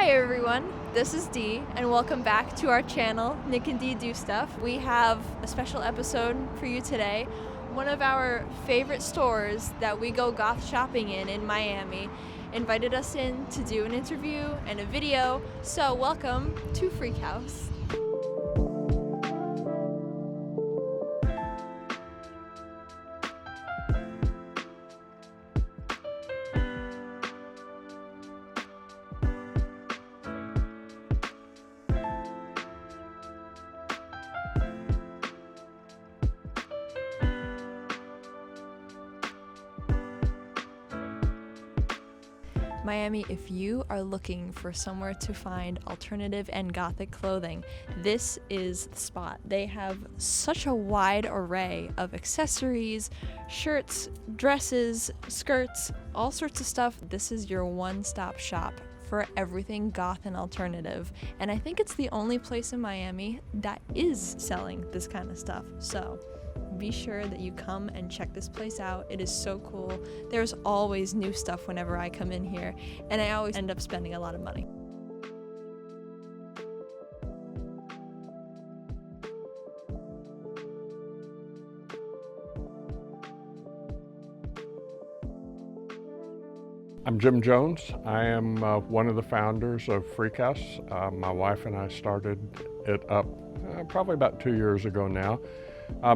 Hey everyone, this is Dee, and welcome back to our channel, Nick and Dee Do Stuff. We have a special episode for you today. One of our favorite stores that we go goth shopping in Miami invited us in to do an interview and a video, so welcome to Freak House. Miami, if you are looking for somewhere to find alternative and gothic clothing, this is the spot. They have such a wide array of accessories, shirts, dresses, skirts, all sorts of stuff. This is your one-stop shop for everything goth and alternative. And I think it's the only place in Miami that is selling this kind of stuff. So be sure that you come and check this place out. It is so cool. There's always new stuff whenever I come in here, and I always end up spending a lot of money. I'm Jim Jones. I am one of the founders of Freak House. My wife and I started it up probably about 2 years ago now.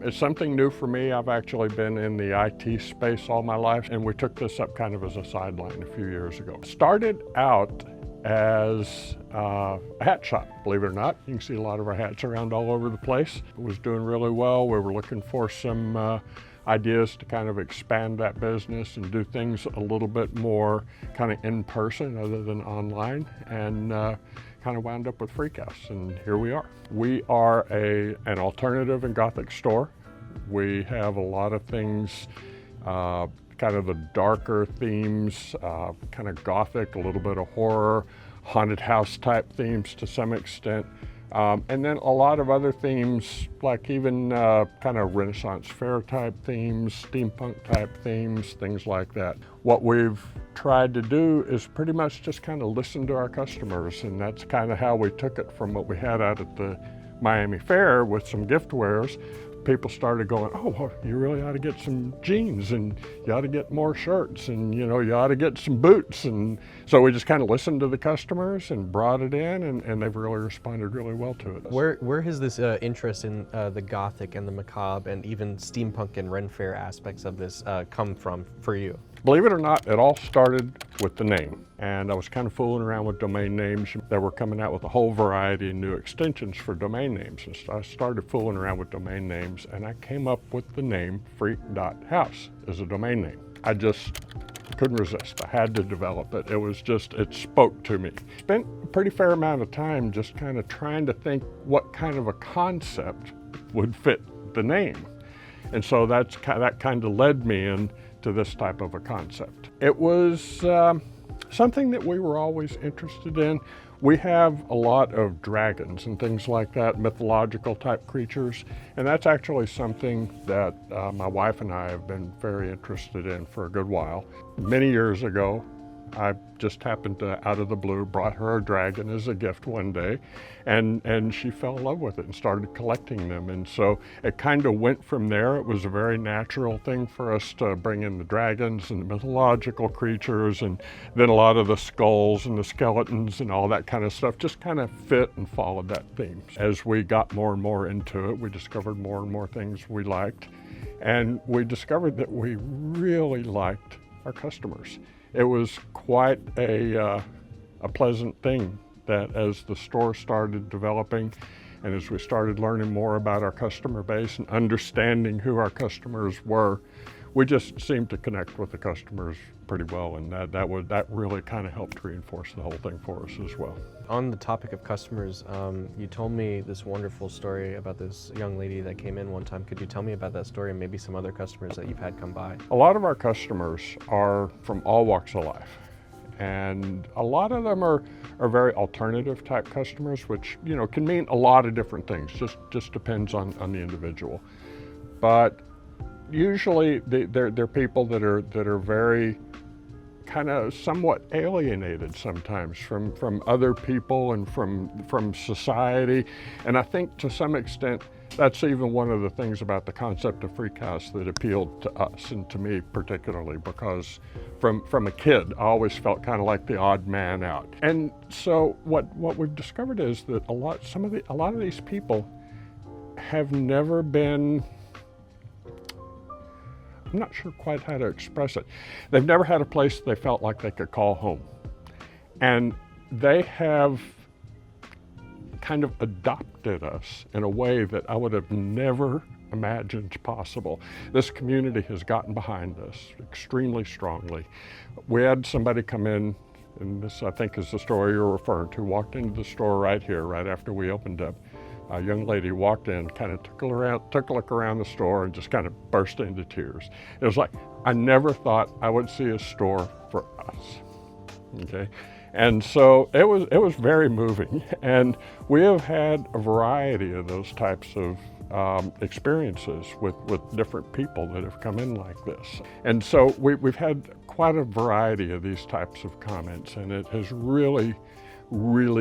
It's something new for me. I've actually been in the IT space all my life, and we took this up kind of as a sideline a few years ago. Started out as a hat shop, believe it or not. You can see a lot of our hats around all over the place. It was doing really well. We were looking for some ideas to kind of expand that business and do things a little bit more kind of in person other than online, and kind of wound up with Freak House, and here we are. We are an alternative and gothic store. We have a lot of things, kind of the darker themes, kind of gothic, a little bit of horror, haunted house type themes to some extent. And then a lot of other themes, like even kind of Renaissance fair type themes, steampunk type themes, things like that. What we've tried to do is pretty much just kind of listen to our customers, and that's kind of how we took it from what we had out at the Miami Fair with some gift wares. People started going, oh, well, you really ought to get some jeans, and you ought to get more shirts, and you ought to get some boots. And so we just kind of listened to the customers and brought it in, and they've really responded really well to it. Where has this interest in the gothic and the macabre and even steampunk and Ren Fair aspects of this come from for you? Believe it or not, it all started with the name. And I was kind of fooling around with domain names. They were coming out with a whole variety of new extensions for domain names. And so I started fooling around with domain names, and I came up with the name freak.house as a domain name. I just couldn't resist. I had to develop it. It spoke to me. Spent a pretty fair amount of time just kind of trying to think what kind of a concept would fit the name. And so that kind of led me into this type of a concept. It was something that we were always interested in. We have a lot of dragons and things like that, mythological type creatures, and that's actually something that my wife and I have been very interested in for a good while. Many years ago, I just happened to, out of the blue, brought her a dragon as a gift one day, and she fell in love with it and started collecting them. And so it kind of went from there. It was a very natural thing for us to bring in the dragons and the mythological creatures, and then a lot of the skulls and the skeletons and all that kind of stuff just kind of fit and followed that theme. As we got more and more into it, we discovered more and more things we liked, and we discovered that we really liked our customers. It was quite a pleasant thing that as the store started developing and as we started learning more about our customer base and understanding who our customers were, we just seemed to connect with the customers pretty well, and that really kind of helped reinforce the whole thing for us as well. On the topic of customers, you told me this wonderful story about this young lady that came in one time. Could you tell me about that story and maybe some other customers that you've had come by? A lot of our customers are from all walks of life, and a lot of them are very alternative type customers, which can mean a lot of different things. Just depends on the individual. But usually they're people that are very kind of somewhat alienated sometimes from other people and from society. And I think to some extent, that's even one of the things about the concept of Freak House that appealed to us and to me particularly, because from a kid, I always felt kind of like the odd man out. And so what we've discovered is that a lot of these people have never been, I'm not sure quite how to express it. They've never had a place they felt like they could call home. And they have kind of adopted us in a way that I would have never imagined possible. This community has gotten behind us extremely strongly. We had somebody come in, and this I think is the story you're referring to, walked into the store right here, right after we opened up. A young lady walked in, kind of took a look around the store and just kind of burst into tears. It was like, I never thought I would see a store for us, okay? And so it was very moving. And we have had a variety of those types of experiences with different people that have come in like this. And so we've had quite a variety of these types of comments, and it has really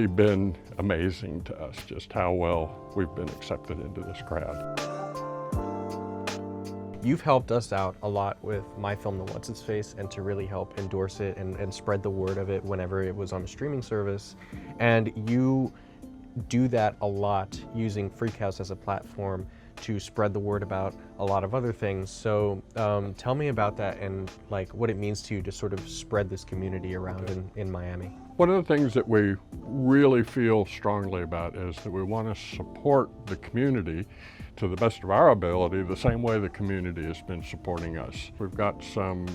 been amazing to us just how well we've been accepted into this crowd. You've helped us out a lot with my film, The What's Its Face, and to really help endorse it and spread the word of it whenever it was on a streaming service. And you do that a lot using Freak House as a platform to spread the word about a lot of other things. So tell me about that and like what it means to you to sort of spread this community around in Miami. One of the things that we really feel strongly about is that we want to support the community to the best of our ability, the same way the community has been supporting us. We've got some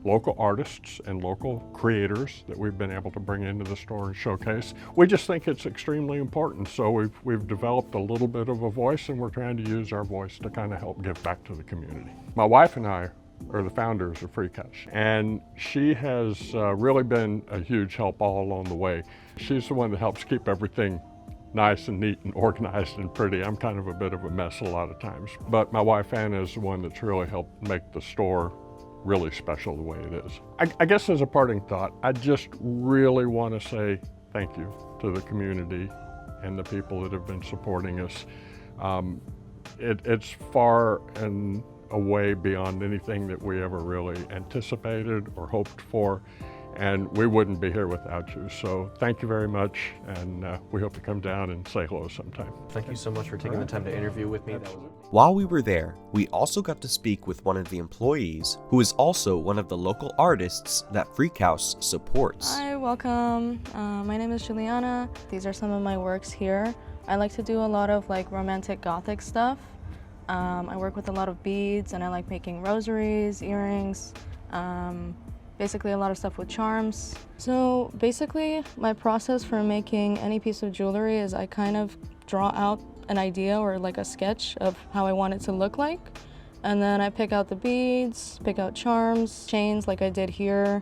local artists and local creators that we've been able to bring into the store and showcase. We just think it's extremely important, so we've developed a little bit of a voice, and we're trying to use our voice to kind of help give back to the community. My wife and I are the founders of Freak House, and she has really been a huge help all along the way. She's the one that helps keep everything nice and neat and organized and pretty. I'm kind of a bit of a mess a lot of times, but my wife Anna is the one that's really helped make the store really special the way it is. I guess as a parting thought, I just really want to say thank you to the community and the people that have been supporting us. It's far and away beyond anything that we ever really anticipated or hoped for, and we wouldn't be here without you. So thank you very much, and we hope to come down and say hello sometime. Thank you so much for taking the time to interview with me. While we were there, we also got to speak with one of the employees who is also one of the local artists that Freak House supports. Hi, welcome. My name is Juliana. These are some of my works here. I like to do a lot of like romantic gothic stuff. I work with a lot of beads, and I like making rosaries, earrings, basically a lot of stuff with charms. So basically my process for making any piece of jewelry is I kind of draw out an idea or like a sketch of how I want it to look like, and then I pick out the beads, pick out charms, chains like I did here,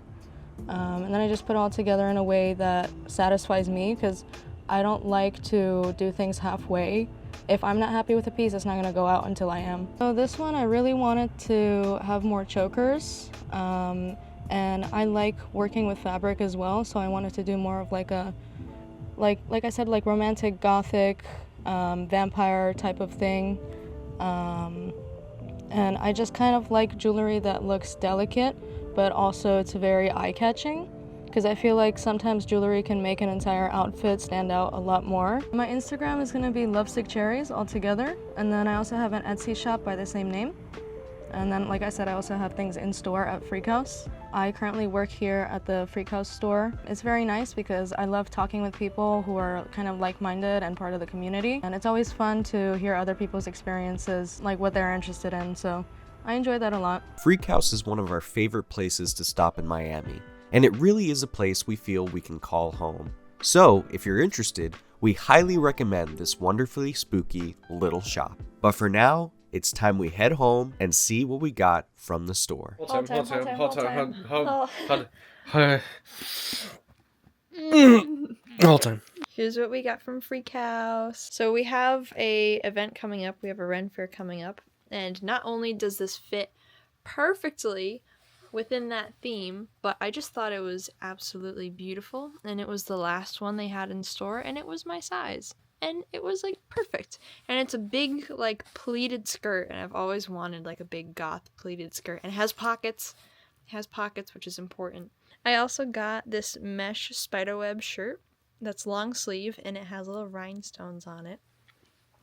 and then I just put it all together in a way that satisfies me, because I don't like to do things halfway. If I'm not happy with a piece, it's not going to go out until I am. So this one, I really wanted to have more chokers, and I like working with fabric as well, so I wanted to do more of like a, like I said, like romantic gothic vampire type of thing. And I just kind of like jewelry that looks delicate, but also it's very eye-catching, because I feel like sometimes jewelry can make an entire outfit stand out a lot more. My Instagram is going to be Lovesick Cherries all together, and then I also have an Etsy shop by the same name. And then, like I said, I also have things in store at Freak House. I currently work here at the Freak House store. It's very nice because I love talking with people who are kind of like-minded and part of the community. And it's always fun to hear other people's experiences, like what they're interested in, so I enjoy that a lot. Freak House is one of our favorite places to stop in Miami, and it really is a place we feel we can call home. So, if you're interested, we highly recommend this wonderfully spooky little shop. But for now, it's time we head home and see what we got from the store. Hold time. Here's what we got from Freak House. So we have a event coming up. We have a Ren Fair coming up. And not only does this fit perfectly within that theme, but I just thought it was absolutely beautiful, and it was the last one they had in store, and it was my size. And it was like perfect. And it's a big like pleated skirt, and I've always wanted like a big goth pleated skirt. And it has pockets. It has pockets, which is important. I also got this mesh spiderweb shirt that's long sleeve, and it has little rhinestones on it.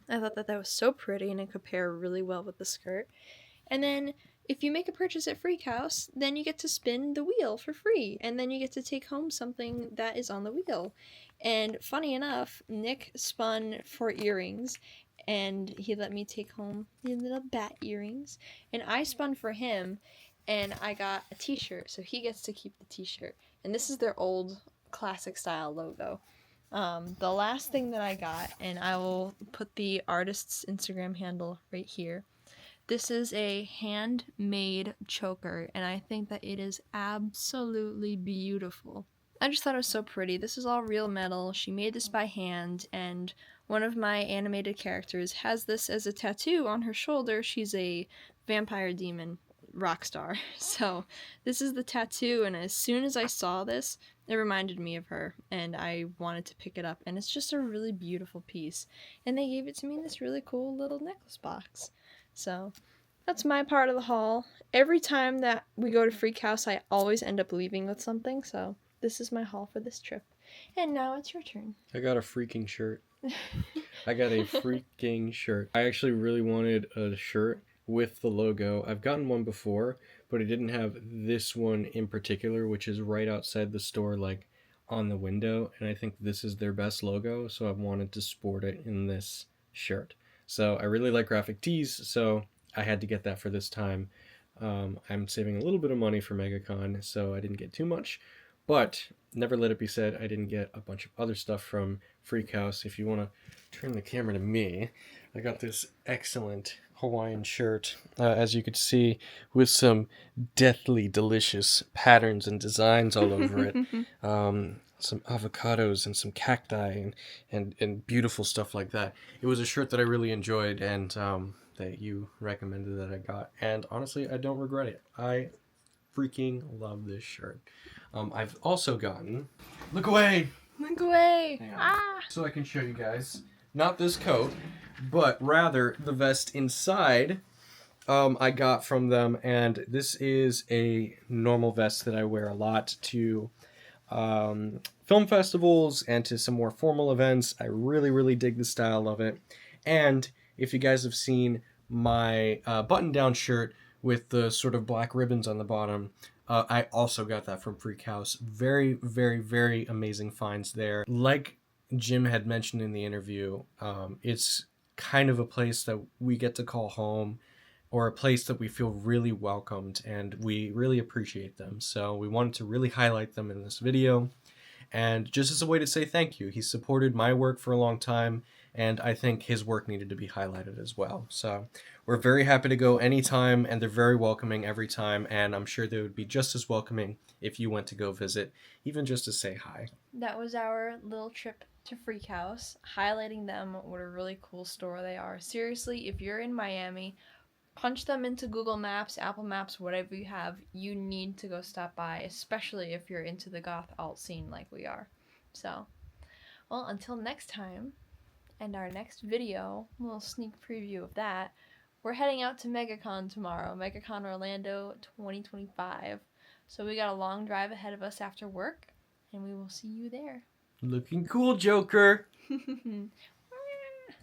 I thought that was so pretty, and it could pair really well with the skirt. And then if you make a purchase at Freak House, then you get to spin the wheel for free, and then you get to take home something that is on the wheel. And funny enough, Nick spun for earrings, and he let me take home the little bat earrings. And I spun for him, and I got a t-shirt, so he gets to keep the t-shirt. And this is their old classic style logo. The last thing that I got, and I will put the artist's Instagram handle right here. This is a handmade choker, and I think that it is absolutely beautiful. I just thought it was so pretty. This is all real metal. She made this by hand, and one of my animated characters has this as a tattoo on her shoulder. She's a vampire demon rock star. So this is the tattoo, and as soon as I saw this, it reminded me of her, and I wanted to pick it up, and it's just a really beautiful piece. And they gave it to me in this really cool little necklace box. So that's my part of the haul. Every time that we go to Freak House, I always end up leaving with something, so this is my haul for this trip. And now it's your turn. I got a freaking shirt. I got a freaking shirt. I actually really wanted a shirt with the logo. I've gotten one before, but it didn't have this one in particular, which is right outside the store, like on the window. And I think this is their best logo, so I've wanted to sport it in this shirt. So I really like graphic tees, so I had to get that for this time. I'm saving a little bit of money for MegaCon, so I didn't get too much. But never let it be said, I didn't get a bunch of other stuff from Freak House. If you want to turn the camera to me, I got this excellent Hawaiian shirt, as you could see, with some deathly delicious patterns and designs all over it. Some avocados and some cacti and beautiful stuff like that. It was a shirt that I really enjoyed, and that you recommended that I got. And honestly, I don't regret it. I freaking love this shirt. I've also gotten... Look away! Look away! Ah! So I can show you guys. Not this coat, but rather the vest inside I got from them. And this is a normal vest that I wear a lot to film festivals and to some more formal events. I really, really dig the style of it. And if you guys have seen my button-down shirt with the sort of black ribbons on the bottom, I also got that from Freak House. Very, very, very amazing finds there. Like Jim had mentioned in the interview, it's kind of a place that we get to call home, or a place that we feel really welcomed, and we really appreciate them. So we wanted to really highlight them in this video, and just as a way to say thank you. He supported my work for a long time, and I think his work needed to be highlighted as well. So we're very happy to go anytime, and they're very welcoming every time, and I'm sure they would be just as welcoming if you went to go visit, even just to say hi. That was our little trip to Freak House, highlighting them, what a really cool store they are. Seriously, if you're in Miami, punch them into Google Maps, Apple Maps, whatever you have. You need to go stop by, especially if you're into the goth alt scene like we are. So, well, until next time, and our next video, a little sneak preview of that, we're heading out to MegaCon tomorrow, MegaCon Orlando 2025. So we got a long drive ahead of us after work, and we will see you there. Looking cool, Joker!